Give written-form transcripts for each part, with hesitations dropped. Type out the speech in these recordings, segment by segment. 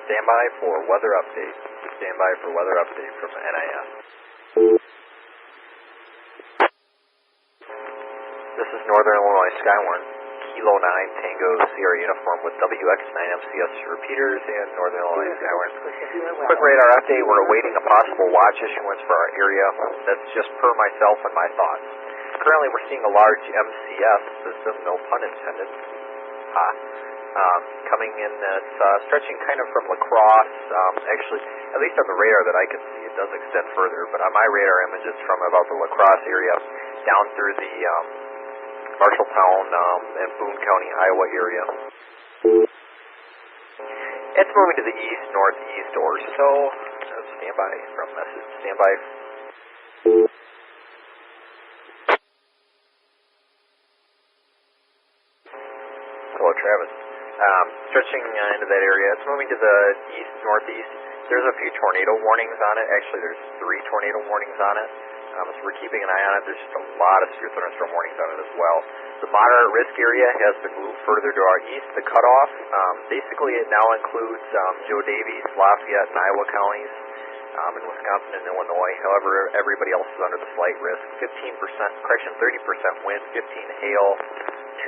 Stand by for weather update. Stand by for weather update from NIS. This is Northern Illinois SKYWARN, Kilo 9 Tango Sierra uniform with WX9MCS repeaters and Northern Illinois SKYWARN. Quick radar update, we're awaiting a possible watch issuance for our area. That's just per myself and my thoughts. Currently we're seeing a large MCS system, no pun intended, coming in that's stretching kind of from La Crosse, actually, at least on the radar that I can see, it does extend further, but on my radar images from about the La Crosse area down through the Marshalltown and Boone County, Iowa area. It's moving to the east, northeast, or so. Stand by from message. Stand by. Hello, Travis. Stretching into that area. It's moving to the east, northeast. There's a few tornado warnings on it. Actually, there's 3 tornado warnings on it. So we're keeping an eye on it. There's just a lot of severe thunderstorm warnings on it as well. The moderate risk area has been moved further to our east, the cutoff. Basically, it now includes Joe Davies, Lafayette, and Iowa counties, in Wisconsin and Illinois. However, everybody else is under the slight risk. 30% wind, 15 hail,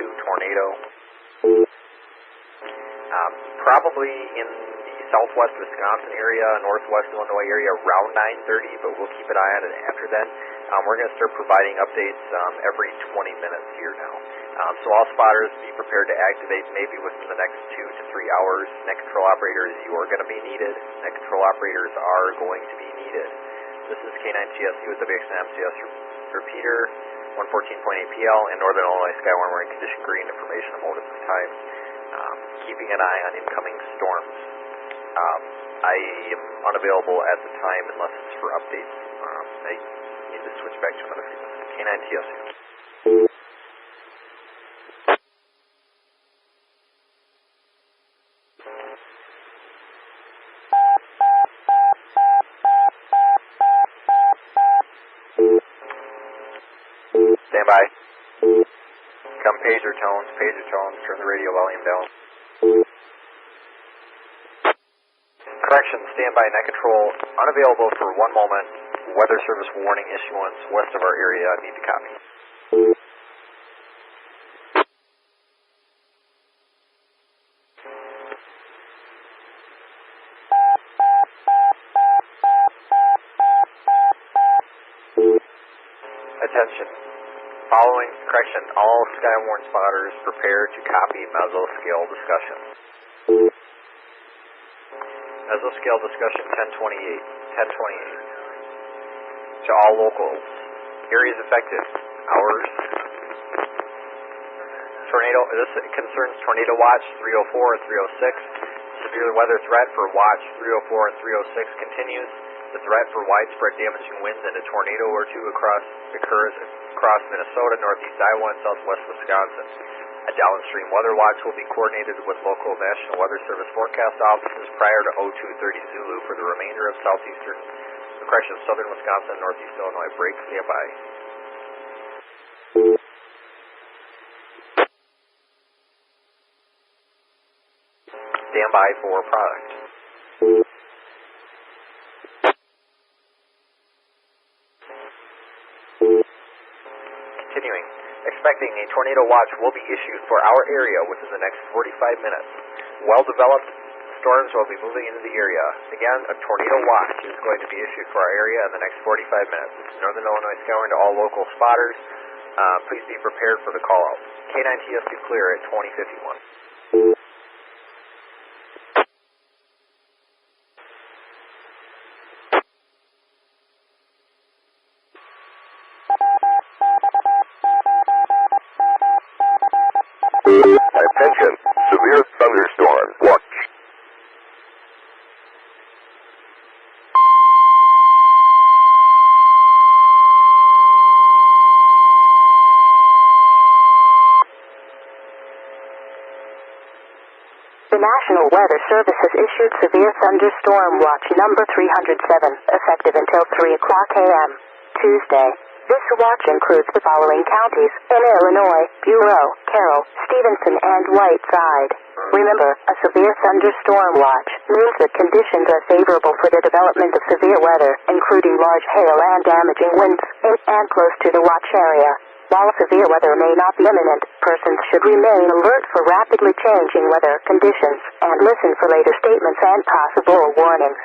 2 tornado. Probably in the southwest Wisconsin area, northwest Illinois area around 9:30, but we'll keep an eye on it after then. We're going to start providing updates every 20 minutes here now. So all spotters, be prepared to activate maybe within the next 2 to 3 hours. Net control operators, you are going to be needed. Net control operators are going to be needed. This is K9TSU with WX9MCS repeater, 114.8 PL, and Northern Illinois SKYWARN. We're in condition green, information and mode at this time. Keeping an eye on incoming storms. I am unavailable at the time unless it's for updates. I need to switch back to another frequency. K9TSU. Stand by. Come pager tones, turn the radio volume down. Correction, standby, net control, unavailable for 1 moment. Weather service warning issuance west of our area, need to copy. Attention. Following correction, all SKYWARN spotters prepare to copy mesoscale discussion. Mesoscale discussion 1028. To all locals. Areas affected. Hours. Tornado. This concerns tornado watch 304 and 306. Severe weather threat for watch 304 and 306 continues. The threat for widespread damaging winds and a tornado or two occurs across Minnesota, northeast Iowa, and southwest Wisconsin. A downstream weather watch will be coordinated with local National Weather Service forecast offices prior to 0230 Zulu for the remainder of southern Wisconsin and northeast Illinois. Break, standby. Standby for product. Continuing. Expecting a tornado watch will be issued for our area within the next 45 minutes. Well-developed storms will be moving into the area. Again, a tornado watch is going to be issued for our area in the next 45 minutes. This is Northern Illinois SKYWARN to all local spotters. Please be prepared for the call-out. K9TSU clear at 2051. Attention, severe thunderstorm. Watch. The National Weather Service has issued severe thunderstorm watch number 307, effective until 3 o'clock a.m. Tuesday, This watch includes the following counties in Illinois: Bureau, Carroll, Stevenson, and Whiteside. Remember, a severe thunderstorm watch means that conditions are favorable for the development of severe weather, including large hail and damaging winds in and close to the watch area. While severe weather may not be imminent, persons should remain alert for rapidly changing weather conditions and listen for later statements and possible warnings.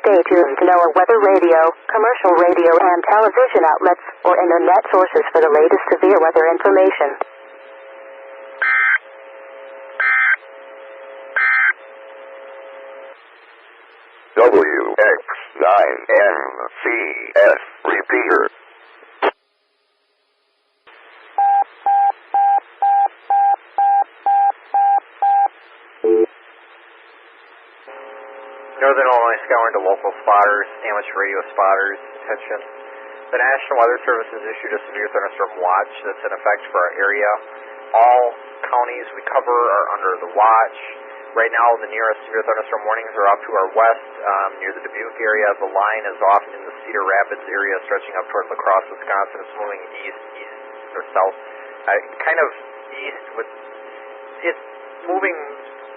Stay tuned to NOAA weather radio, commercial radio and television outlets, or internet sources for the latest severe weather information. WX9MCS repeater. Northern Illinois SKYWARN to local spotters, amateur radio spotters, attention. The National Weather Service has issued a severe thunderstorm watch that's in effect for our area. All counties we cover are under the watch. Right now, the nearest severe thunderstorm warnings are off to our west, near the Dubuque area. The line is off in the Cedar Rapids area, stretching up toward La Crosse, Wisconsin. It's moving east or south, kind of east with, it's moving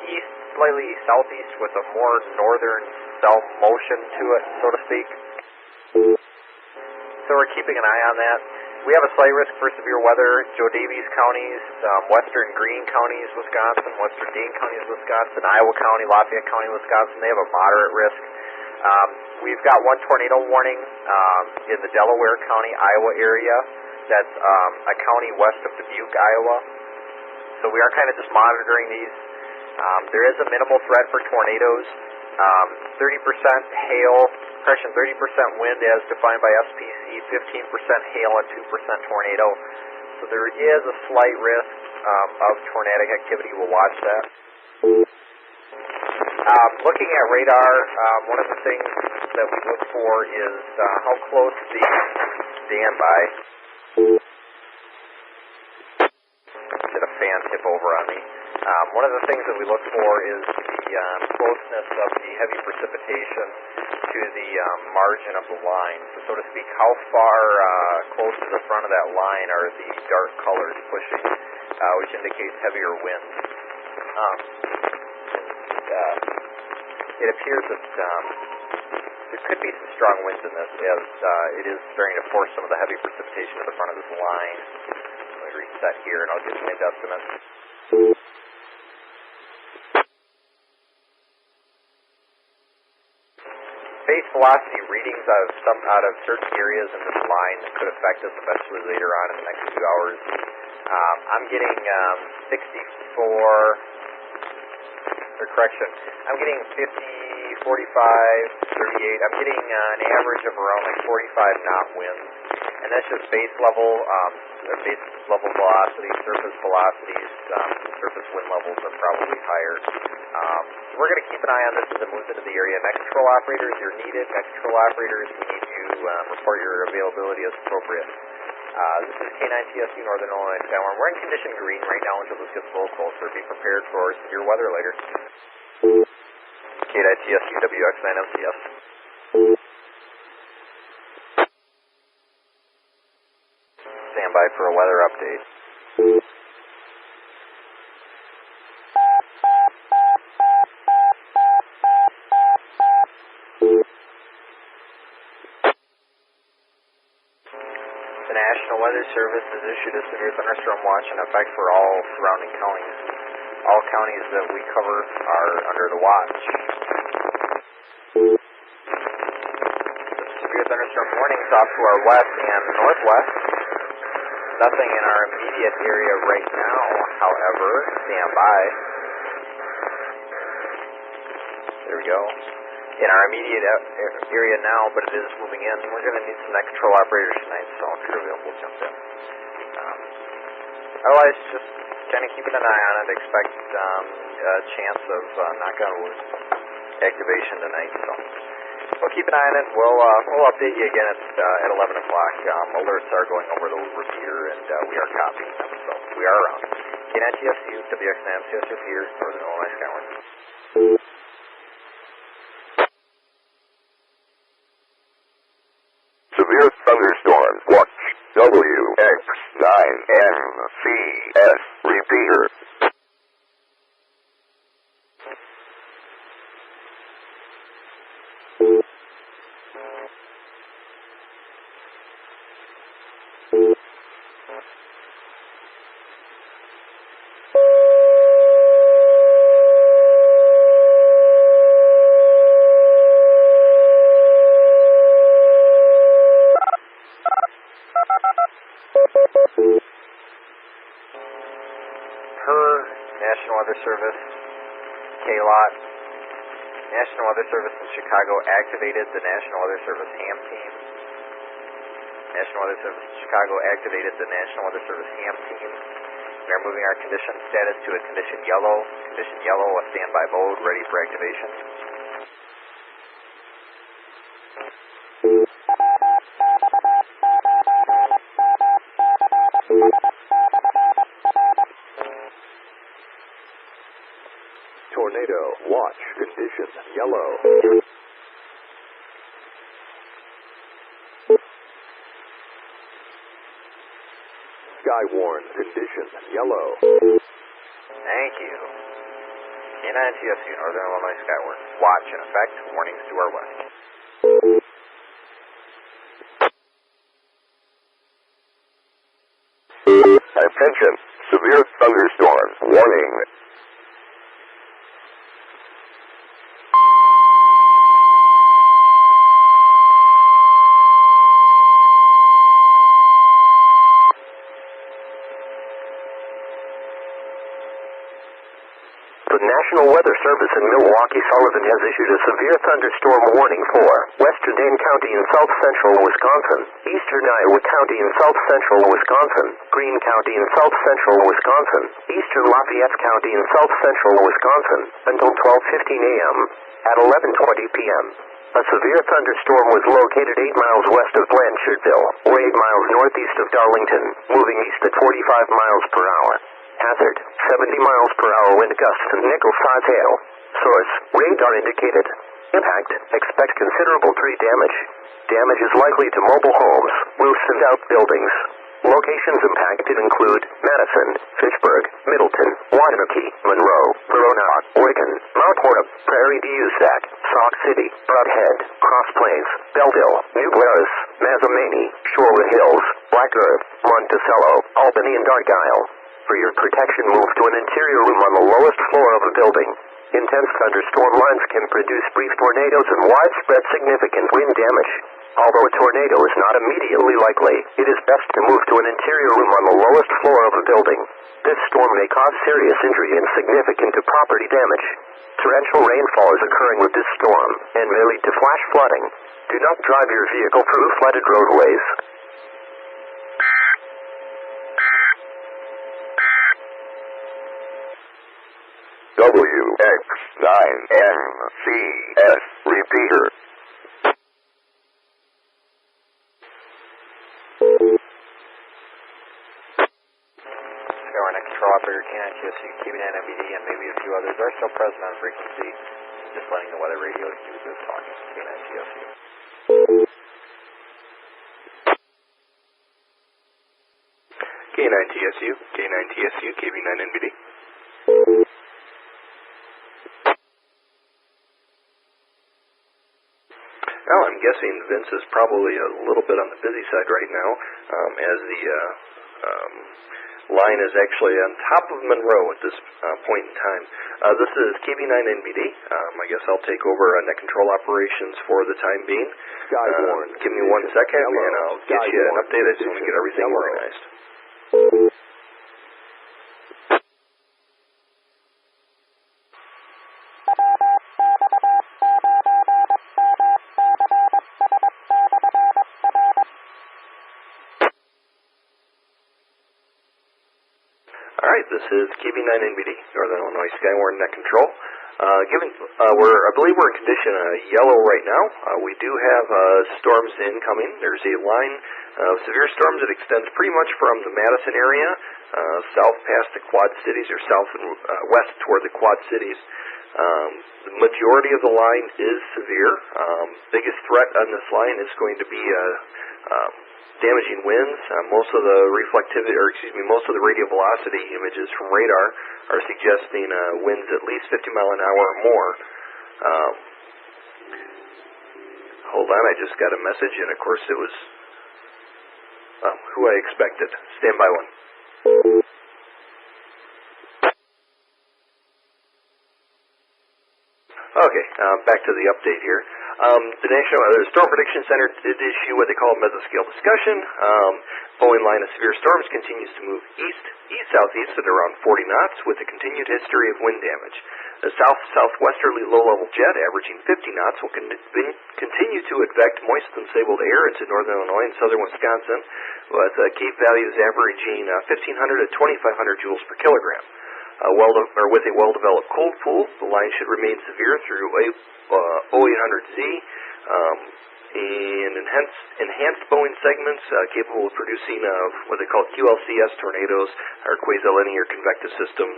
east, slightly southeast with a more northern south motion to it, so to speak. So we're keeping an eye on that. We have a slight risk for severe weather. Joe Davies counties, western Greene counties, Wisconsin, western Dane counties, Wisconsin, Iowa County, Lafayette County, Wisconsin, they have a moderate risk. We've got one tornado warning in the Delaware County, Iowa area. That's a county west of Dubuque, Iowa. So we are kind of just monitoring these. There is a minimal threat for tornadoes. 30% hail, 30% wind as defined by SPC, 15% hail, and 2% tornado. So there is a slight risk of tornadic activity. We'll watch that. Looking at radar, one of the things that we look for is how close the standby. Did a fan tip over on me. One of the things that we look for is the closeness of the heavy precipitation to the margin of the line. So to speak, how far close to the front of that line are the dark colors pushing, which indicates heavier winds. It appears that there could be some strong winds in this, as it is starting to force some of the heavy precipitation to the front of this line. Let me reset here and I'll get the wind estimates. Base velocity readings out of certain areas in this line that could affect us eventually later on in the next few hours. I'm getting I'm getting 50, 45, 38. I'm getting an average of around like 45 knot winds. And that's just base level velocity, surface velocities, surface wind levels are probably higher. We're going to keep an eye on this as it moves into the area. Next control operators, you're needed. Next control operators, we need you report your availability as appropriate. This is K9TSU, Northern Illinois SKYWARN. We're in condition green right now until this gets a little closer. Be prepared for severe weather later. K9TSU, WX9MCS. Stand by for a weather update. The National Weather Service has issued a severe thunderstorm watch in effect for all surrounding counties. All counties that we cover are under the watch. Severe thunderstorm warnings off to our west and northwest. Nothing in our immediate area right now, however. Stand by. There we go. In our immediate area now, but it is moving in. We're going to need some net control operators tonight, so I'm sure we'll jump in. Otherwise, just kind of keeping an eye on it. Expect a chance of, knock on wood, activation tonight. So we'll keep an eye on it. We'll update you again at 11 o'clock. Alerts are going over the repeater, and we are copying them, so we are around. K9TSU, WX9MCS repeater, Northern Illinois SKYWARN. Severe thunderstorm watch. WX9MCS repeater. National Weather Service, K-Lot. National Weather Service in Chicago activated the National Weather Service ham team. National Weather Service in Chicago activated the National Weather Service ham team. We are moving our condition status to a condition yellow. Condition yellow, a standby mode, ready for activation. Tornado watch condition yellow. SKYWARN condition yellow. Thank you. K9TSU, Northern Illinois SKYWARN. Watch in effect. Warnings to our west. Attention, severe thunderstorm warning. The National Weather Service in Milwaukee Sullivan has issued a severe thunderstorm warning for western Dane County in south central Wisconsin, eastern Iowa County in south central Wisconsin, Greene County in south central Wisconsin, eastern Lafayette County in south central Wisconsin, until 12:15 a.m. At 11:20 p.m. A severe thunderstorm was located 8 miles west of Blanchardville, or 8 miles northeast of Darlington, moving east at 45 miles per hour. Hazard, 70 miles per hour wind gusts and nickel-size hail. Source, radar indicated. Impact, expect considerable tree damage. Damage is likely to mobile homes, roofs and outbuildings. Locations impacted include Madison, Fitchburg, Middleton, Waunakee, Monroe, Verona, Oregon, Mount Horeb, Prairie du Sac, Sauk City, Brodhead, Cross Plains, Belleville, New Glarus, Mazomanie, Shorewood Hills, Black Earth, Monticello, Albany and Argyle. For your protection, move to an interior room on the lowest floor of a building. Intense thunderstorm lines can produce brief tornadoes and widespread significant wind damage. Although a tornado is not immediately likely, it is best to move to an interior room on the lowest floor of a building. This storm may cause serious injury and significant property damage. Torrential rainfall is occurring with this storm and may lead to flash flooding. Do not drive your vehicle through flooded roadways. WX9MCS repeater. SKYWARN control operator K9TSU, KB9MBD, and maybe a few others are still present on frequency. Just letting the weather radio do this talking. K9TSU. K9TSU, K9TSU, KB9MBD. Well, I'm guessing Vince is probably a little bit on the busy side right now, as the line is actually on top of Monroe at this point in time. This is KB9NBD. I guess I'll take over net control operations for the time being. Give me 1 second, and I'll get you an update. I just want to get everything organized. Alright, this is KB9NBD, Northern Illinois SKYWARN Net Control. I believe we're in condition yellow right now. We do have storms incoming. There's a line of severe storms that extends pretty much from the Madison area, south past the Quad Cities, or south and west toward the Quad Cities. The majority of the line is severe. Biggest threat on this line is going to be damaging winds. Most of the most of the radio velocity images from radar are suggesting winds at least 50 mile an hour or more. Hold on, I just got a message, and of course it was who I expected. Stand by one. Okay, back to the update here. The National Storm Prediction Center did issue what they call a mesoscale discussion. Boeing line of severe storms continues to move east-southeast at around 40 knots with a continued history of wind damage. The south-southwesterly low-level jet, averaging 50 knots, will continue to advect moist and stable air into northern Illinois and southern Wisconsin, with Cape values averaging 1,500 to 2,500 joules per kilogram. With a well-developed cold pool, the line should remain severe through 0800Z, and enhanced Boeing segments capable of producing what they call QLCS tornadoes, or quasi-linear convective system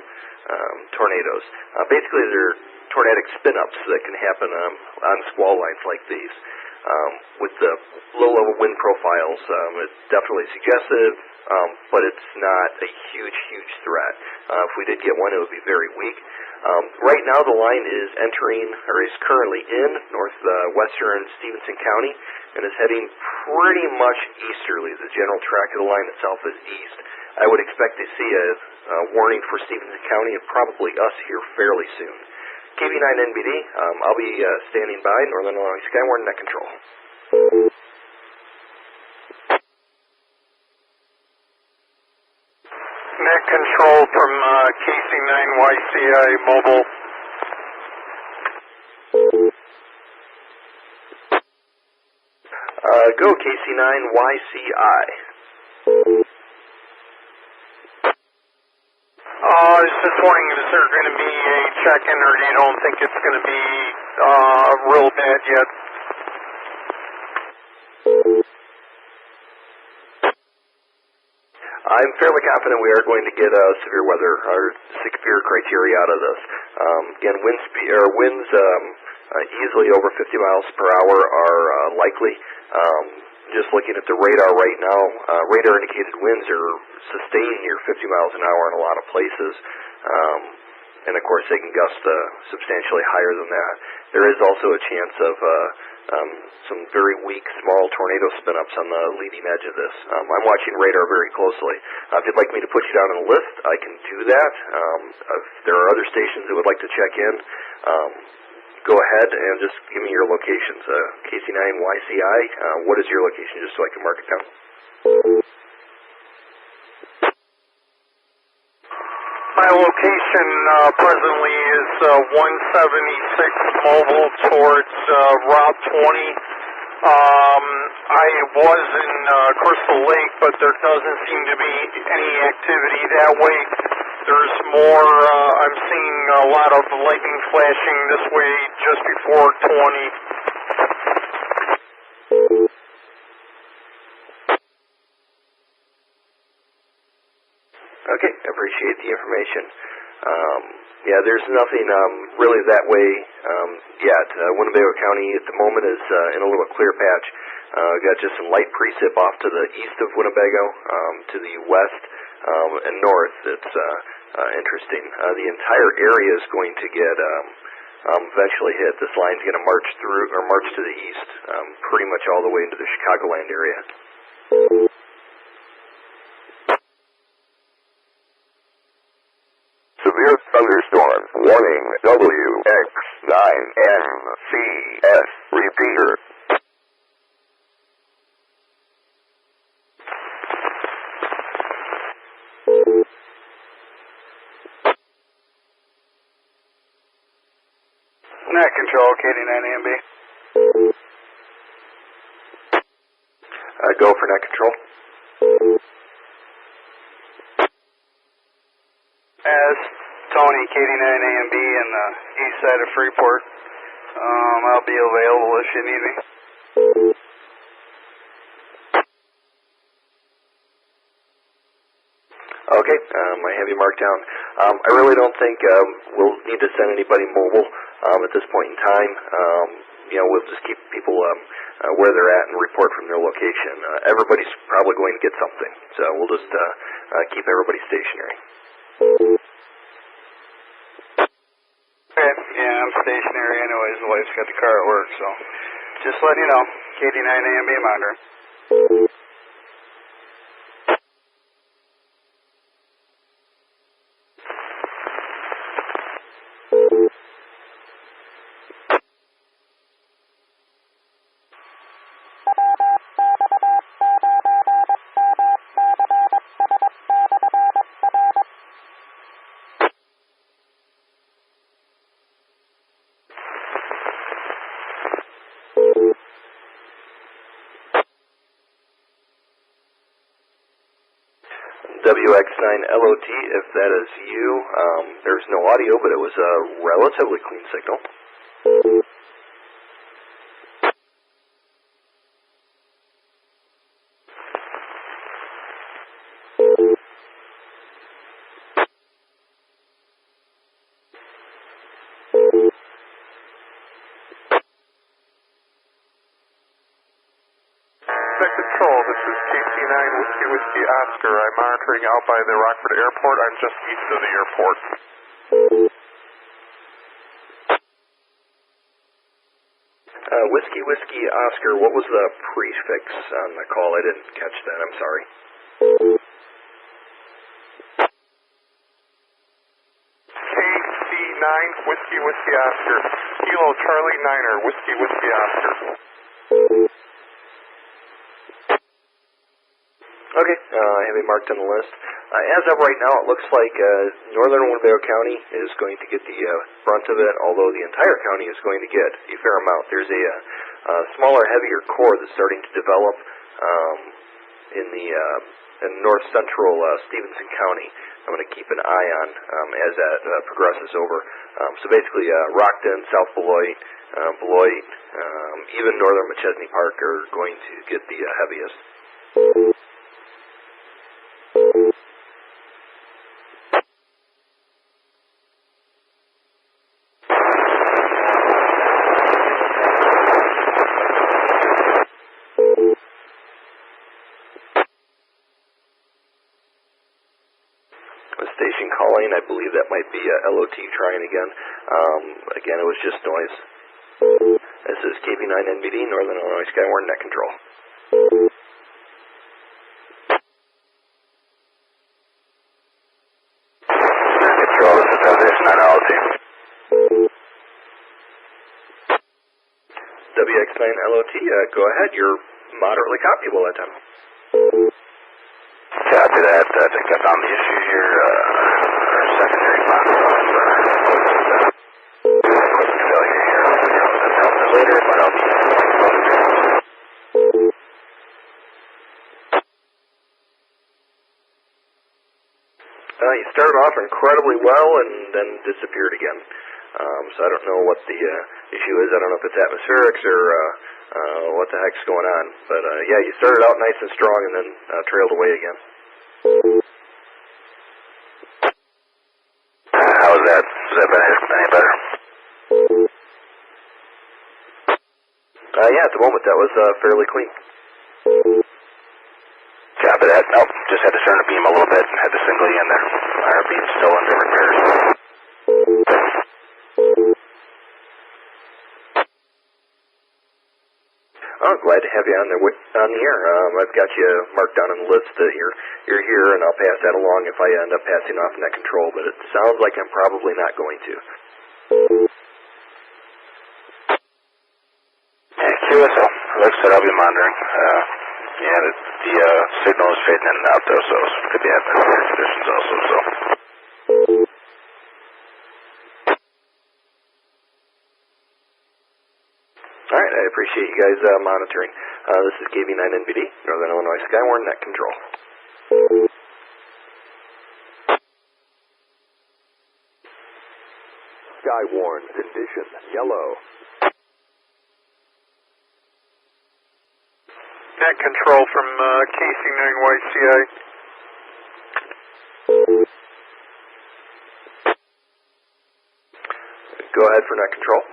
tornadoes. Basically, they're tornadic spin-ups that can happen on squall lines like these. With the low-level wind profiles, it's definitely suggestive, but it's not a huge threat. If we did get one, it would be very weak. Right now, the line is is currently in northwestern Stevenson County and is heading pretty much easterly. The general track of the line itself is east. I would expect to see a warning for Stevenson County and probably us here fairly soon. KB9NBD, I'll be standing by. Northern Illinois SKYWARN, net control. Net control from KC9YCI mobile. Go KC9YCI. I was just wondering, is there going to be a check-in, or you don't think it's going to be real bad yet? I'm fairly confident we are going to get severe weather or severe criteria out of this. Again, winds easily over 50 miles per hour are likely. Just looking at the radar right now, radar indicated winds are sustained near 50 miles an hour in a lot of places. And of course they can gust substantially higher than that. There is also a chance of some very weak small tornado spin-ups on the leading edge of this. I'm watching radar very closely. If you'd like me to put you down on a list, I can do that. If there are other stations that would like to check in, go ahead and just give me your locations. KC9YCI, what is your location, just so I can mark it down? My location presently is 176 mobile towards Route 20. I was in Crystal Lake, but there doesn't seem to be any activity that way. There's more, I'm seeing a lot of lightning flashing this way just before 20. Okay, I appreciate the information. Yeah, there's nothing really that way yet. Winnebago County at the moment is in a little clear patch. Got just some light precip off to the east of Winnebago, to the west and north. It's interesting. The entire area is going to get eventually hit. This line's going to march to the east, pretty much all the way into the Chicagoland area. Severe thunderstorm. Warning. WX9MCS repeater. Net control, KD9AMB. Go for net control. As Tony, KD9AMB in the east side of Freeport. I'll be available if you need me. Okay, I have you marked down. I really don't think we'll need to send anybody mobile at this point in time. we'll just keep people where they're at and report from their location. Everybody's probably going to get something, so we'll just keep everybody stationary. Okay, yeah, I'm stationary anyways. The wife's got the car at work, so just letting you know. KD9AMB monitor. WX9LOT, if that is you, there's no audio, but it was a relatively clean signal. Control, this is KC9 Whiskey Oscar. I'm monitoring out by the Rockford Airport. I'm just east of the airport. Whiskey Oscar, what was the prefix on the call? I didn't catch that, I'm sorry. KC9 Whiskey Oscar. Kilo Charlie Niner, Whiskey Oscar. Okay, I have it marked on the list. As of right now, it looks like northern Winnebago County is going to get the brunt of it, although the entire county is going to get a fair amount. There's a smaller, heavier core that's starting to develop in north central Stevenson County. I'm going to keep an eye on as that progresses over. So basically, Rockton, South Beloit, even northern McChesney Park are going to get the heaviest. Station calling, I believe that might be LOT trying again. Again, it was just noise. This is KB9NBD, Northern Illinois SKYWARN Net Control. Net Control, this is WX9LOT. WX9LOT, go ahead. You're moderately copyable that time. Copy that. I think I found the issue here. Our secondary monitor quick failure here. I'll help me later, but I'll be You started off incredibly well and then disappeared again. So I don't know what the issue is. I don't know if it's atmospherics or what the heck's going on. But yeah, you started out nice and strong and then trailed away again. How was that? Has that been any better? Yeah, at the moment that was fairly clean. Copy that. Nope, just had to turn the beam a little bit and had to single you in there. Our beam's still under repairs. Oh, glad to have you on the air. I've got you marked down on the list that you're here, and I'll pass that along if I end up passing off net control. But it sounds like I'm probably not going to. QSO, like I said, I'll be monitoring. Yeah, the signal is fading in and out though, so it could be atmospheric conditions also. So. All right, I appreciate you guys monitoring. This is KB9NBD, Northern Illinois SKYWARN Net Control. SKYWARN condition, yellow. Net Control from KC9YCI. Go ahead for net control.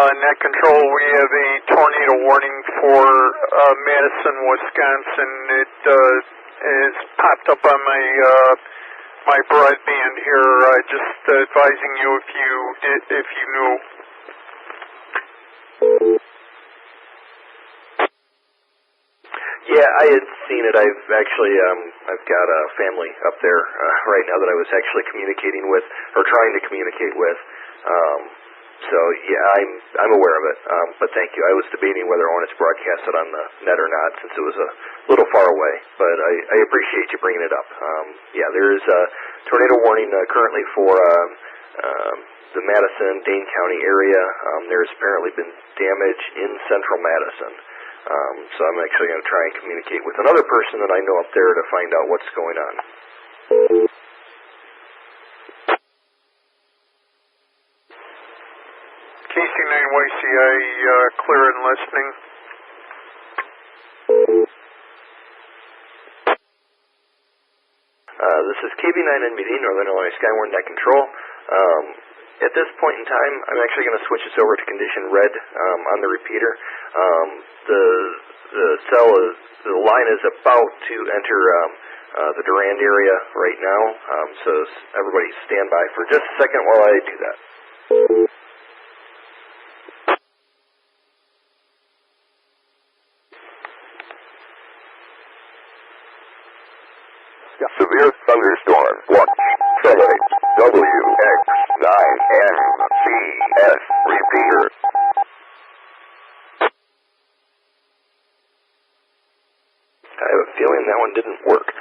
Net Control, we have a tornado warning for Madison, Wisconsin. It has popped up on my broadband here. Just advising you if you knew. Yeah, I had seen it. I've actually, I've got a family up there right now that I was actually communicating with, or trying to communicate with. So yeah, I'm aware of it. But thank you. I was debating whether I wanted to broadcast it on the net or not, since it was a little far away. But I appreciate you bringing it up. Yeah, there is a tornado warning currently for the Madison, Dane County area. There's apparently been damage in central Madison. So I'm actually going to try and communicate with another person that I know up there to find out what's going on. KC9YCI, clear and listening. This is KB9NBD, Northern Illinois SKYWARN Net Control. At this point in time, I'm actually going to switch this over to condition red on the repeater. The line is about to enter the Durand area right now, so everybody stand by for just a second while I do that. Severe thunderstorm. Watch. Accelerate. WX9MCS repeater. I have a feeling that one didn't work.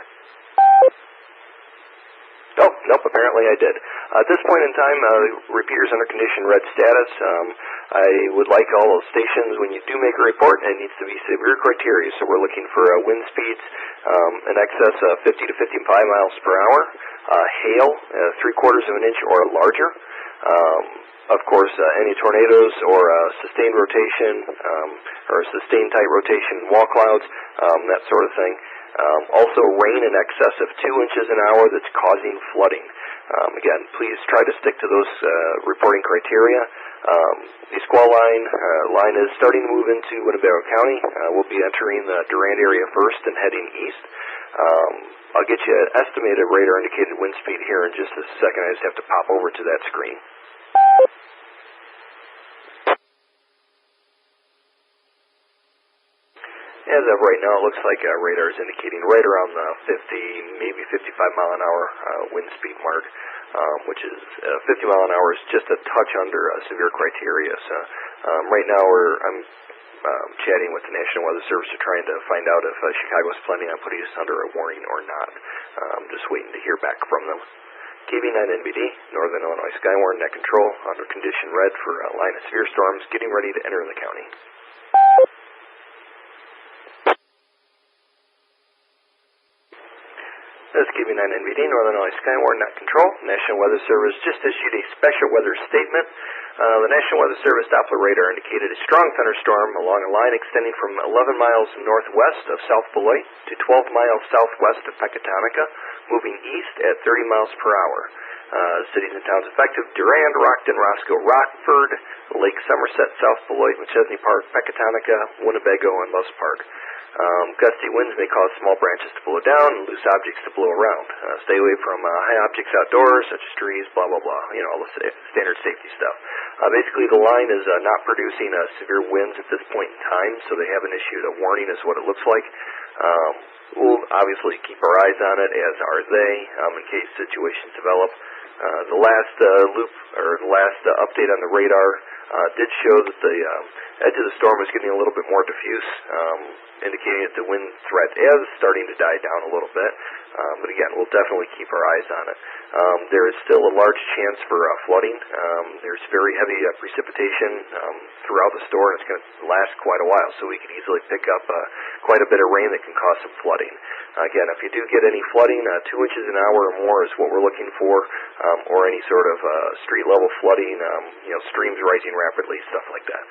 Oh, nope, apparently I did. At this point in time, the repeater's under condition red status. I would like all those stations, when you do make a report, it needs to be severe criteria. So we're looking for wind speeds in excess of 50 to 55 miles per hour, hail 3/4 of an inch or larger. Of course, any tornadoes or sustained rotation or sustained tight rotation, wall clouds, that sort of thing. Also, rain in excess of 2 inches an hour that's causing flooding. Again, please try to stick to those reporting criteria. The squall line is starting to move into Winnebago County. We'll be entering the Durand area first and heading east. I'll get you an estimated radar indicated wind speed here in just a second. I just have to pop over to that screen. As of right now, it looks like radar is indicating right around the 50, maybe 55 mile an hour wind speed mark, which is 50 mile an hour is just a touch under severe criteria. So right now I'm chatting with the National Weather Service to trying to find out if Chicago is planning on putting us under a warning or not. Just waiting to hear back from them. KB9NBD, Northern Illinois SKYWARN Net Control, under condition red for a line of severe storms getting ready to enter the county. This is KB9NBD, Northern Illinois SKYWARN Net Control. National Weather Service just issued a special weather statement. The National Weather Service Doppler radar indicated a strong thunderstorm along a line extending from 11 miles northwest of South Beloit to 12 miles southwest of Pecatonica, moving east at 30 miles per hour. Cities and towns affected: Durand, Rockton, Roscoe, Rockford, Lake Somerset, South Beloit, McChesney Park, Pecatonica, Winnebago, and Loves Park. Gusty winds may cause small branches to blow down and loose objects to blow around. Stay away from high objects outdoors, such as trees, blah, blah, blah, all the standard safety stuff. Basically, the line is not producing severe winds at this point in time, so they haven't issued a warning is what it looks like. We'll obviously keep our eyes on it, as are they, in case situations develop. The last update on the radar did show that the edge of the storm was getting a little bit more diffuse, indicating that the wind threat is starting to die down a little bit. But again, we'll definitely keep our eyes on it. There is still a large chance for flooding. There's very heavy precipitation throughout the store, and it's going to last quite a while, so we could easily pick up quite a bit of rain that can cause some flooding. Again, if you do get any flooding, 2 inches an hour or more is what we're looking for, or any sort of street level flooding, streams rising rapidly, stuff like that.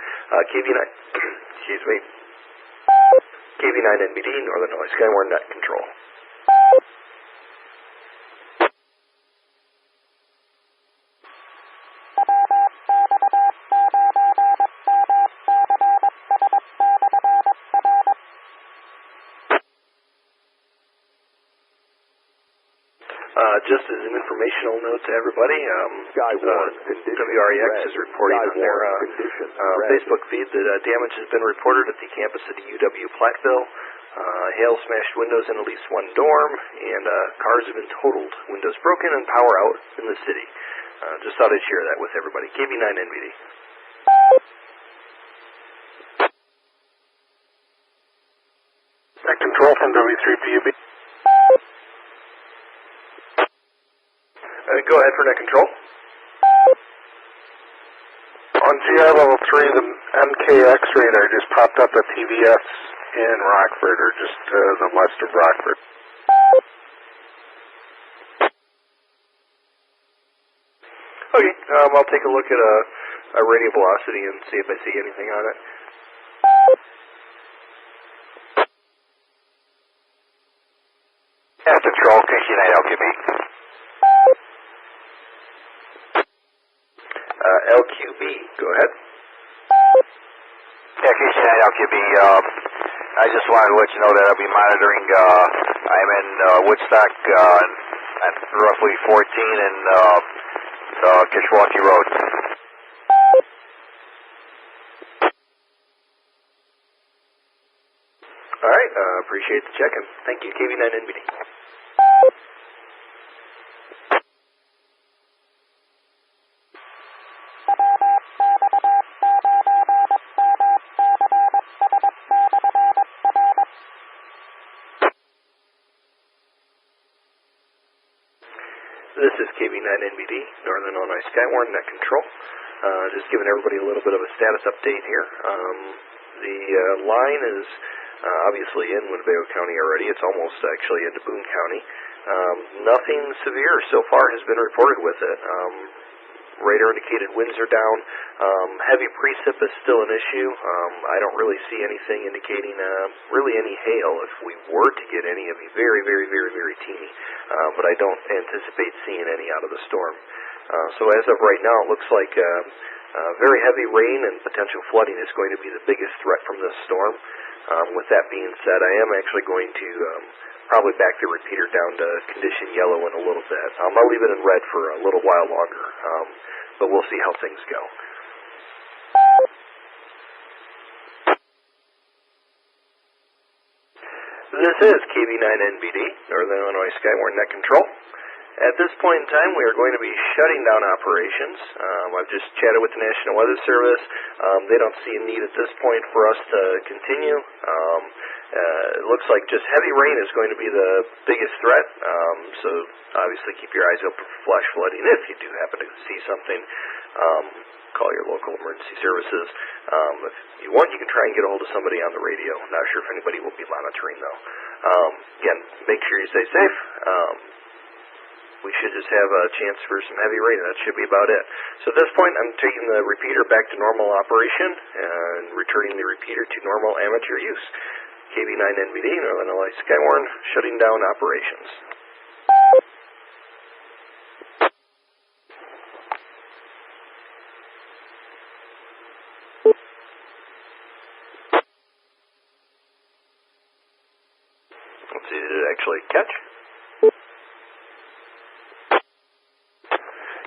KB9NBD, Northern Illinois SKYWARN Net Control. just as an informational note to everybody, WREX is reporting on their Facebook feed that damage has been reported at the campus of the UW Platteville. Hail smashed windows in at least one dorm, and cars have been totaled, windows broken, and power out in the city. Just thought I'd share that with everybody. KB9NBD. Net control from W3PUB. Go ahead for net control. On GR level 3, the MKX radar just popped up at TVS in Rockford, or just the west of Rockford. Okay, I'll take a look at a radio velocity and see if I see anything on it. Net control, KC9 LGemini. LQB, go ahead. Yeah, KC9 LGemini. I just wanted to let you know that I'll be monitoring. I'm in Woodstock at roughly 14 and Kishwaukee Road. All right, appreciate the check-in. Thank you, KB9NBD. This is KB9NBD, Northern Illinois SKYWARN, net control. Just giving everybody a little bit of a status update here. The line is obviously in Winnebago County already. It's almost actually into Boone County. Nothing severe so far has been reported with it. Radar indicated winds are down. Heavy precip is still an issue. I don't really see anything indicating really any hail. If we were to get any, it'd be very, very, very, very teeny. But I don't anticipate seeing any out of the storm. So as of right now, it looks like very heavy rain and potential flooding is going to be the biggest threat from this storm. With that being said, I am actually going to probably back the repeater down to condition yellow in a little bit. I'll leave it in red for a little while longer, but we'll see how things go. This is KB9NBD, Northern Illinois SKYWARN net control. At this point in time, we are going to be shutting down operations. I've just chatted with the National Weather Service. They don't see a need at this point for us to continue. It looks like just heavy rain is going to be the biggest threat. So obviously keep your eyes open for flash flooding. If you do happen to see something, call your local emergency services. If you want, you can try and get a hold of somebody on the radio. Not sure if anybody will be monitoring, though. Again, make sure you stay safe. We should just have a chance for some heavy rain. That should be about it. So at this point, I'm taking the repeater back to normal operation and returning the repeater to normal amateur use. KB9NBD, Northern Illinois SKYWARN, shutting down operations. Let's see, did it actually catch?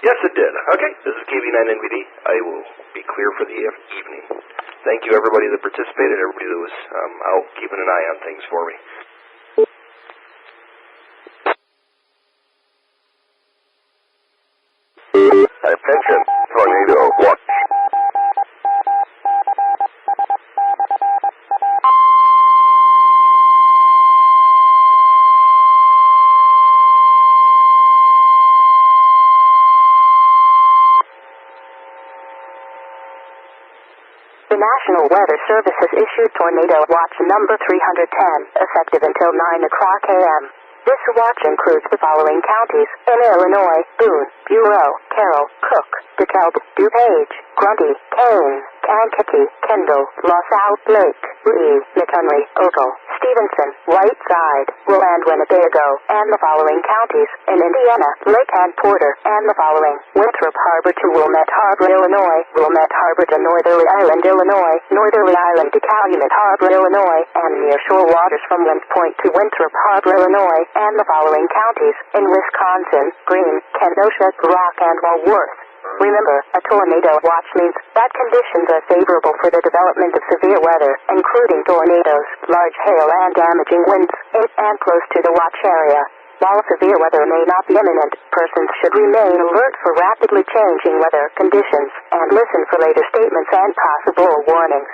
Yes, it did. Okay, this is KB9NBD. I will be clear for the evening. Thank you, everybody that participated, everybody that was out keeping an eye on things for me. Attention, tornado watch. The National Weather Service has issued Tornado Watch number 310, effective until 9 o'clock a.m. This watch includes the following counties in Illinois: Boone, Bureau, Carroll, Cook, DeKalb, DuPage, Grundy, Kane, Kankakee, Kendall, LaSalle, Blake, Lee, McHenry, Ogle, Stevenson, Whiteside, Will and Winnebago, and the following counties in Indiana, Lake and Porter, and the following: Winthrop Harbor to Wilmette Harbor, Illinois, Wilmette Harbor to Northerly Island, Illinois, Northerly Island to Calumet Harbor, Illinois, and nearshore waters from West Point to Winthrop Harbor, Illinois, and the following counties in Wisconsin: Greene, Kenosha, Rock, and Walworth. Remember, a tornado watch means that conditions are favorable for the development of severe weather, including tornadoes, large hail, and damaging winds in and close to the watch area. While severe weather may not be imminent, persons should remain alert for rapidly changing weather conditions and listen for later statements and possible warnings.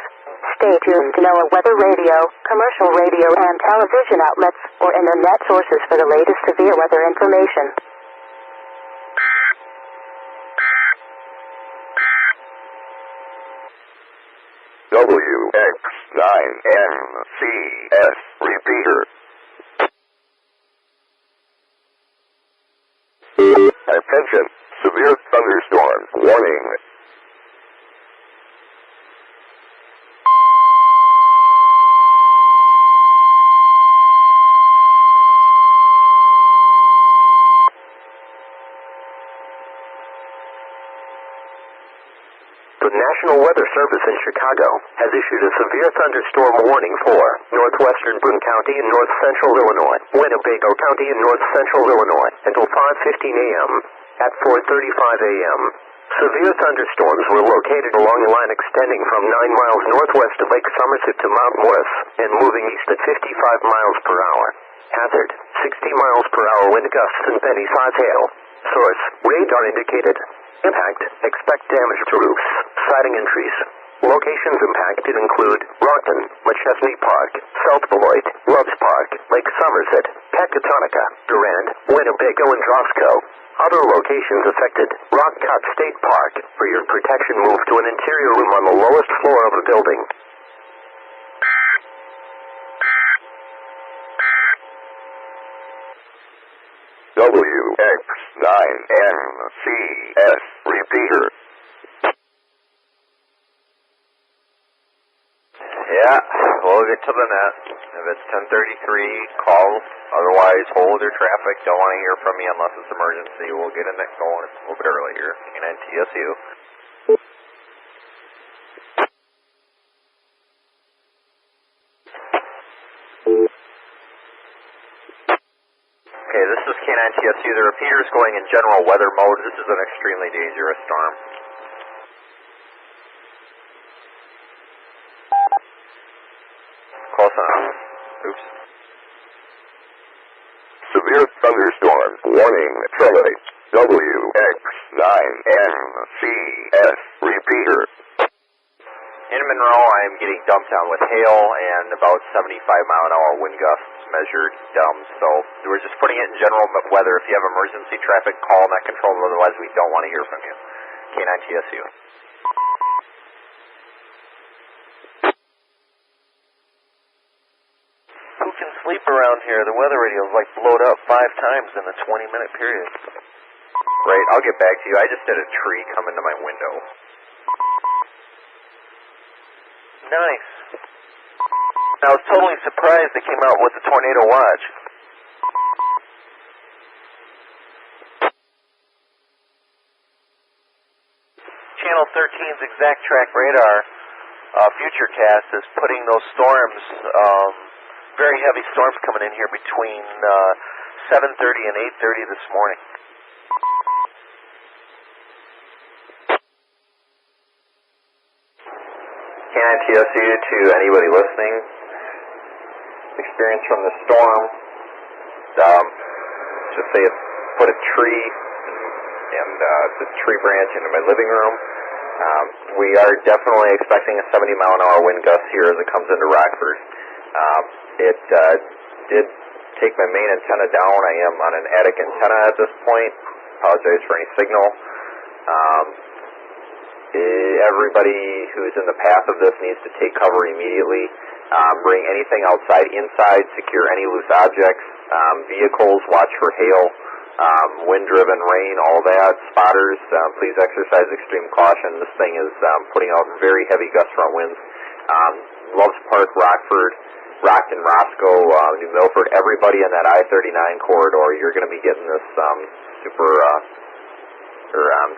Stay tuned to NOAA weather radio, commercial radio and television outlets, or internet sources for the latest severe weather information. WX9MCS repeater. Attention, severe thunderstorm warning. The National Weather Service in Chicago has issued a severe thunderstorm warning for northwestern Boone County and north central Illinois, Winnebago County and north central Illinois until 5:15 a.m. At 4:35 a.m., severe thunderstorms were located along a line extending from 9 miles northwest of Lake Somerset to Mount Morris and moving east at 55 miles per hour. Hazard, 60 miles per hour wind gusts and penny-size hail. Source, radar indicated. Impact, expect damage to roofs, siding and trees. Locations impacted include Rockton, McChesney Park, South Beloit, Loves Park, Lake Somerset, Pecatonica, Durand, Winnebago, and Drosco. Other locations affected: Rock Cut State Park. For your protection, move to an interior room on the lowest floor of the building. WX9MCS repeater. Yeah, we'll get to the net. If it's 10:33, call. Otherwise, hold your traffic. Don't want to hear from me unless it's emergency. We'll get a net going a little bit earlier. NTSU. Okay, this is KNTSU. The repeater is going in general weather mode. This is an extremely dangerous storm. Close enough. Oops. Severe thunderstorm warning terminates. WX9MCS repeater. In Monroe, I'm getting dumped on with hail and about 75-mile-an-hour wind gusts measured. So we're just putting it in general weather. If you have emergency traffic, call net control. Otherwise, we don't want to hear from you. K9TSU. Who can sleep around here? The weather radio is like blowed up 5 times in a 20-minute period. Right, I'll get back to you. I just had a tree come into my window. Nice. I was totally surprised they came out with the tornado watch. Channel 13's exact track radar futurecast is putting those storms, very heavy storms coming in here between 7:30 and 8:30 this morning. KNTSU to anybody listening. Experience from the storm. Just say it put a tree and the tree branch into my living room. We are definitely expecting a 70-mile-an-hour wind gust here as it comes into Rockford. It did take my main antenna down. I am on an attic antenna at this point. Apologize for any signal. Everybody who's in the path of this needs to take cover immediately. Bring anything outside inside. Secure any loose objects. Vehicles, watch for hail. wind-driven rain, all that. Spotters, please exercise extreme caution. This thing is putting out very heavy gust front winds. Loves Park, Rockford, Rockton, Roscoe, New Milford, everybody in that I-39 corridor, you're going to be getting this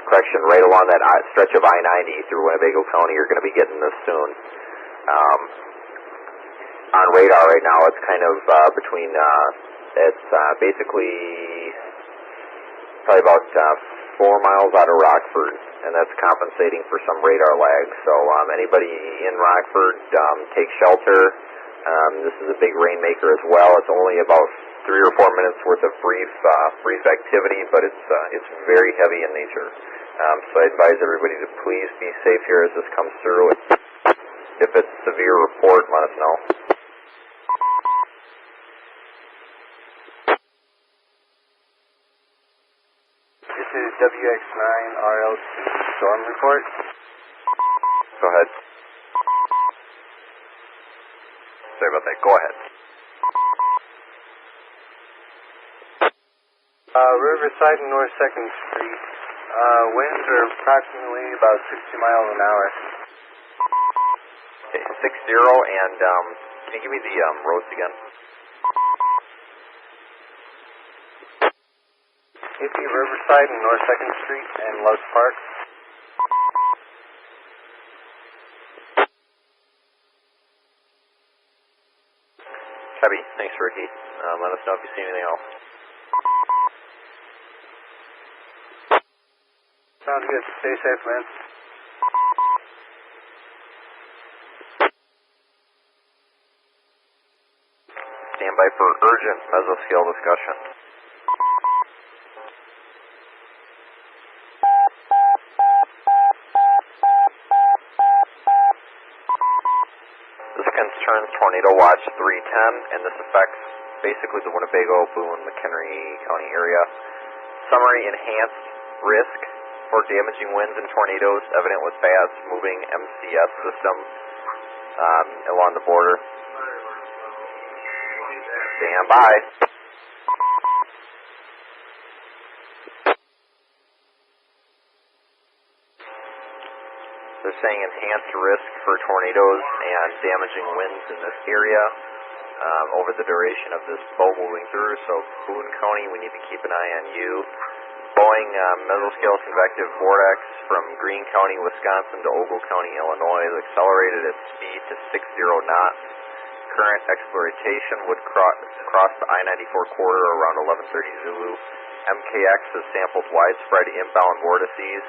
correction right along that stretch of I-90 through Winnebago County. You're going to be getting this soon. On radar right now, it's kind of between, it's basically probably about 4 miles out of Rockford, and that's compensating for some radar lag. So anybody in Rockford, take shelter. This is a big rainmaker as well. It's only about 3 or 4 minutes worth of brief activity, but it's very heavy in nature. So I advise everybody to please be safe here as this comes through. If it's severe, report, let us know. This is WX9RLC storm report. Go ahead. Sorry about that. Go ahead. Riverside and North 2nd Street. Winds are approximately about 60 miles an hour. Okay, 60, and can you give me the roads again? AP Riverside and North 2nd Street and Loves Park. Copy. Thanks, Ricky. Let us know if you see anything else. Sounds good. Stay safe, man. Stand by for urgent mesoscale discussion. This concerns Tornado Watch 310, and this affects basically the Winnebago, Boone, McHenry County area. Summary: enhanced risk for damaging winds and tornadoes evident with fast moving MCS system along the border. Stand by. They're saying enhanced risk for tornadoes and damaging winds in this area over the duration of this bow moving through. So Boone County, we need to keep an eye on you. Boeing mesoscale convective vortex from Greene County, Wisconsin to Ogle County, Illinois is accelerated at speed to 60 knots. Current exploitation would cross the I-94 corridor around 11:30 Zulu. MKX has sampled widespread inbound vortices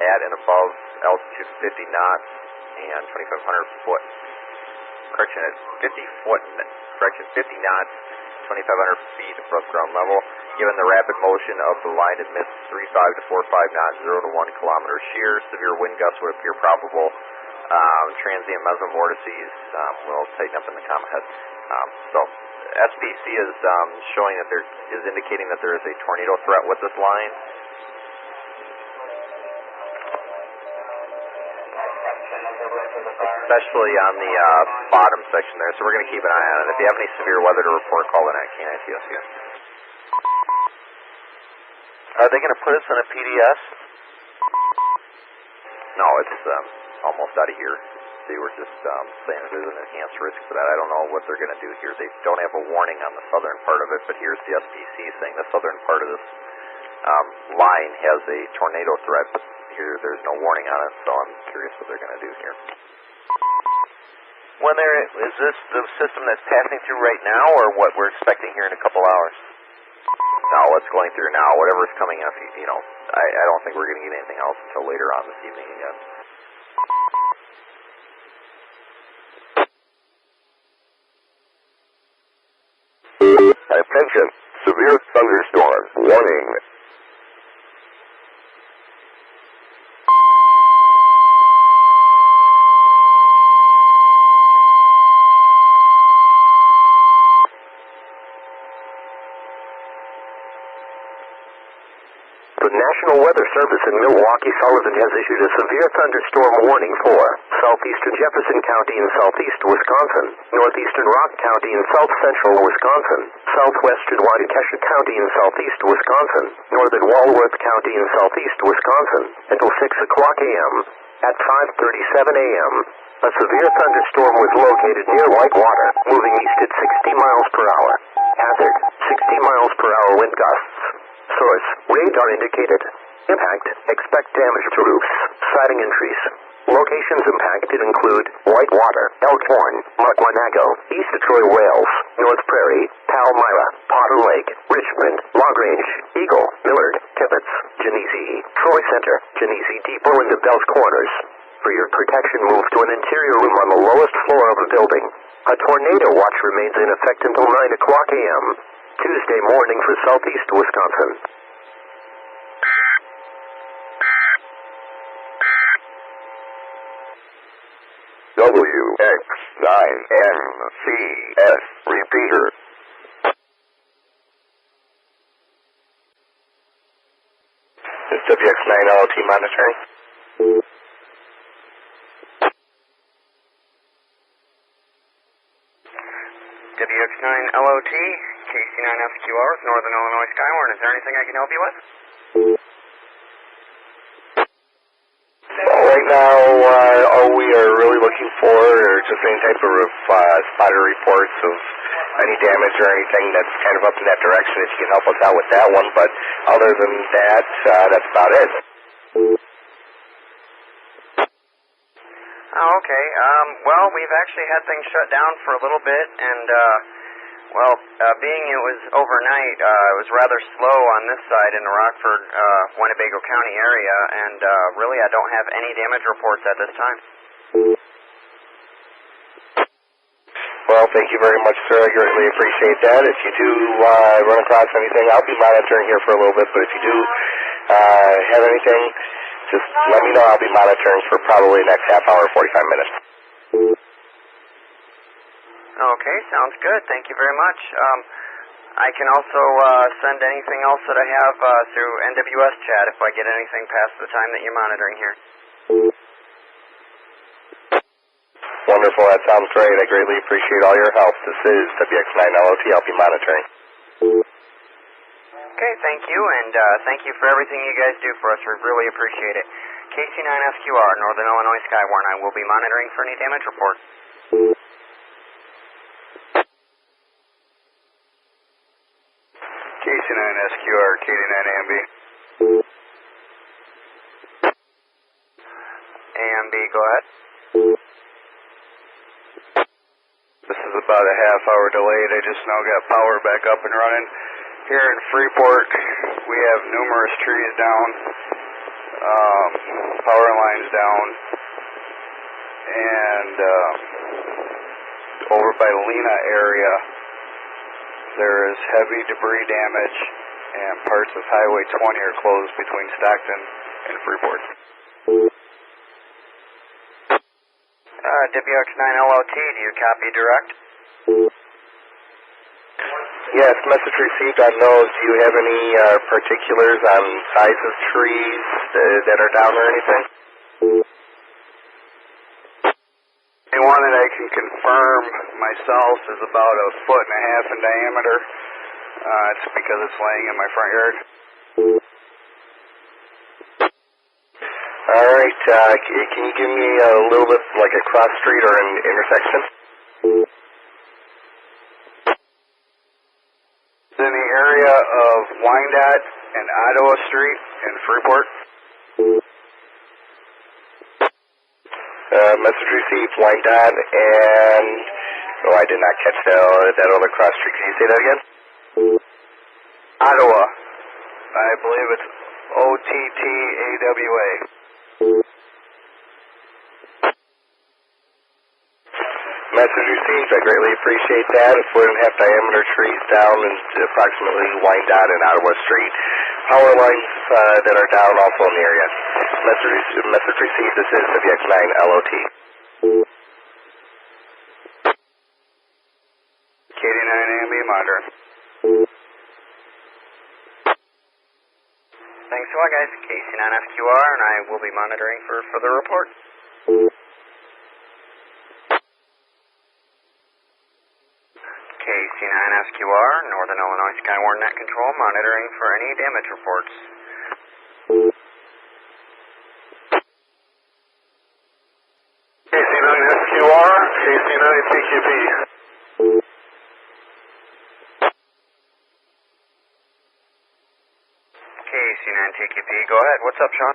at and above altitude 50 knots and 2,500 foot. Correction at 50 knots, 2,500 feet above ground level. Given the rapid motion of the line amidst 35 to 45 knots, 0 to 1 kilometer shear, severe wind gusts would appear probable. Transient mesovortices will tighten up in the comet head. So SPC is showing that there is indicating that there is a tornado threat with this line. Especially on the bottom section there, so we're going to keep an eye on it. If you have any severe weather to report, call in at KNITSU. Are they going to put us in a PDS? No, it's almost out of here. They were just saying there's an enhanced risk for that. I don't know what they're going to do here. They don't have a warning on the southern part of it, but here's the SPC saying the southern part of this line has a tornado threat, but here there's no warning on it, so I'm curious what they're going to do here. Is this the system that's passing through right now, or what we're expecting here in a couple hours? No, what's going through now, whatever's coming up, I don't think we're going to get anything else until later on this evening again. Attention, severe thunderstorm warning. The National Weather Service in Milwaukee Sullivan has issued a severe thunderstorm warning for southeastern Jefferson County in southeast Wisconsin, northeastern Rock County in south central Wisconsin, southwestern Waukesha County in southeast Wisconsin, northern Walworth County in southeast Wisconsin, until 6 o'clock a.m. At 5:37 a.m., a severe thunderstorm was located near Whitewater, moving east at 60 miles per hour. Hazard, 60 miles per hour wind gusts. Source, radar indicated. Impact, expect damage to roofs, siding and trees. Locations impacted include Whitewater, Elkhorn, Mucklenago, East Detroit, Wales, North Prairie, Palmyra, Potter Lake, Richmond, LaGrange, Eagle, Millard, Tibbetts, Genesee, Troy Center, Genesee Depot, and the Bells Corners. For your protection, move to an interior room on the lowest floor of the building. A tornado watch remains in effect until 9 o'clock a.m. Tuesday morning for southeast Wisconsin. WX9MCS repeater. This is WX9LOT monitoring. WX9LOT, KC9SQR, Northern Illinois SKYWARN. Is there anything I can help you with? Right now, all we are really looking for are just any type of spotter reports of any damage or anything that's kind of up in that direction, if you can help us out with that one. But other than that, that's about it. Oh, okay. Well, we've actually had things shut down for a little bit, and, being it was overnight, it was rather slow on this side in the Rockford, Winnebago County area, and, really I don't have any damage reports at this time. Well, thank you very much, sir. I greatly appreciate that. If you do run across anything, I'll be monitoring here for a little bit, but if you do have anything, just let me know. I'll be monitoring for probably the next half hour, 45 minutes. Okay, sounds good. Thank you very much. I can also send anything else that I have through NWS chat if I get anything past the time that you're monitoring here. Wonderful. That sounds great. I greatly appreciate all your help. This is WX9LOT. I'll be monitoring. Okay, thank you, and thank you for everything you guys do for us. We really appreciate it. KC9SQR, Northern Illinois SKYWARN. I will be monitoring for any damage reports. KC9SQR, KD9AMB. AMB, go ahead. This is about a half hour delayed. I just now got power back up and running. Here in Freeport, we have numerous trees down, power lines down, and over by the Lena area, there is heavy debris damage, and parts of Highway 20 are closed between Stockton and Freeport. WX9LOT, do you copy direct? Yes, message received on those. Do you have any particulars on size of trees that are down or anything? The one that I can confirm myself is about 1.5 feet in diameter. It's because it's laying in my front yard. All right. Can you give me a little bit like a cross street or an intersection? It's in the area of Wyandotte and Ottawa Street in Freeport. Message received, Wyandotte and... Oh, I did not catch that other cross street. Can you say that again? Ottawa. I believe it's OTTAWA. Message received. I greatly appreciate that. A 1.5 foot diameter trees down in approximately Wyandotte and Ottawa Street. Power lines that are down also in the area. Message received. This is WX9LOT. KD9AMB monitoring. Thanks so well, guys, KC9SQR, and I will be monitoring for further reports. KC9SQR, Northern Illinois SKYWARN Net Control, monitoring for any damage reports. KC9SQR, KC9TQP. KC9TQP, go ahead. What's up, Sean?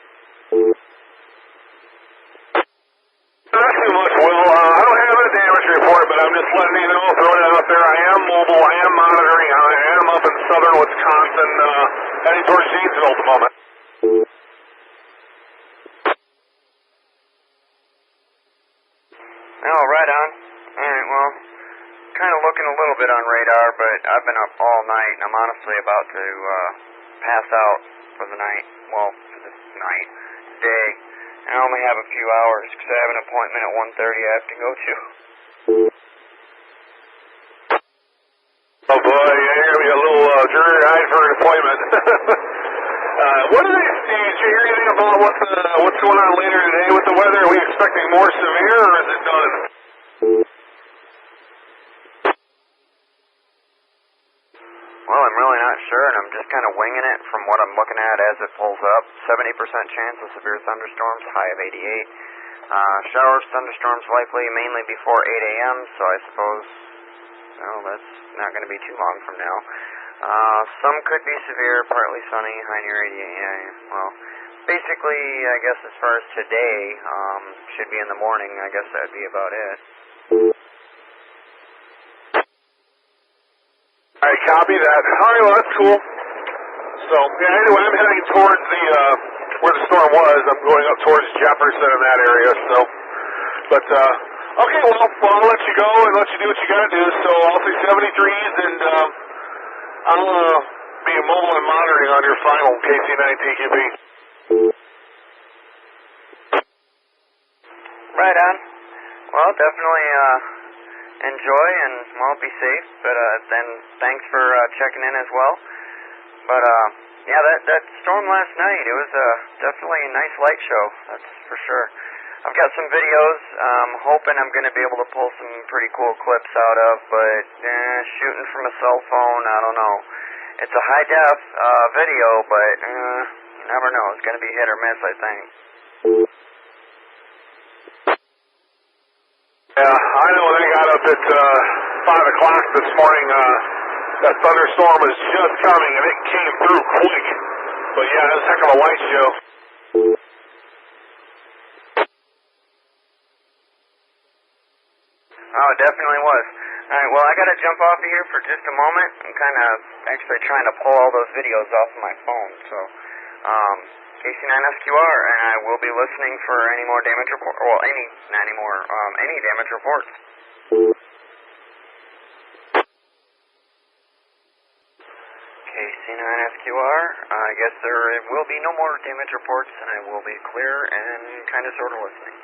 Not too much, Will. I don't have a damage report, but I'm just letting you know, throwing it out there. I am mobile, I am monitoring, I am up in southern Wisconsin, heading towards Janesville at the moment. Oh, right on. Alright, well, kind of looking a little bit on radar, but I've been up all night, and I'm honestly about to pass out for the night. Well, for the day. I only have a few hours because I have an appointment at 1:30 I have to go to. Oh boy, you're going to be a little dreary-eyed for an appointment. What did you hear anything about what's going on later today with the weather? Are we expecting more severe, or is it done? Well, I'm really not sure, and I'm just kind of winging it from what I'm looking at as it pulls up. 70% chance of severe thunderstorms, high of 88. Showers, thunderstorms likely mainly before 8 a.m., so I suppose, well, that's not going to be too long from now. Some could be severe, partly sunny, high near 88. Yeah, well, basically, I guess as far as today, should be in the morning. I guess that would be about it. All right, copy that. All right, well, that's cool. So, yeah, anyway, I'm heading towards where the storm was. I'm going up towards Jefferson in that area, so. But, okay, well, I'll let you go and let you do what you got to do. So I'll say 73s, and I'll be mobile and monitoring on your final KC9TQB. Right on. Well, definitely enjoy and, well, be safe. But then thanks for checking in as well. But, yeah, that storm last night, it was definitely a nice light show, that's for sure. I've got some videos I'm hoping I'm going to be able to pull some pretty cool clips out of, but shooting from a cell phone, I don't know. It's a high-def video, but you never know. It's going to be hit or miss, I think. Yeah, I know when I got up at 5 o'clock this morning, that thunderstorm was just coming, and it came through quick. But yeah, it was a heck of a light show. Oh, it definitely was. All right, well, I got to jump off of here for just a moment. I'm kind of actually trying to pull all those videos off of my phone. So, KC9SQR, and I will be listening for any more damage reports. Well, any damage reports. KC9SQR, I guess there will be no more damage reports, and I will be clear and kind of sort of listening.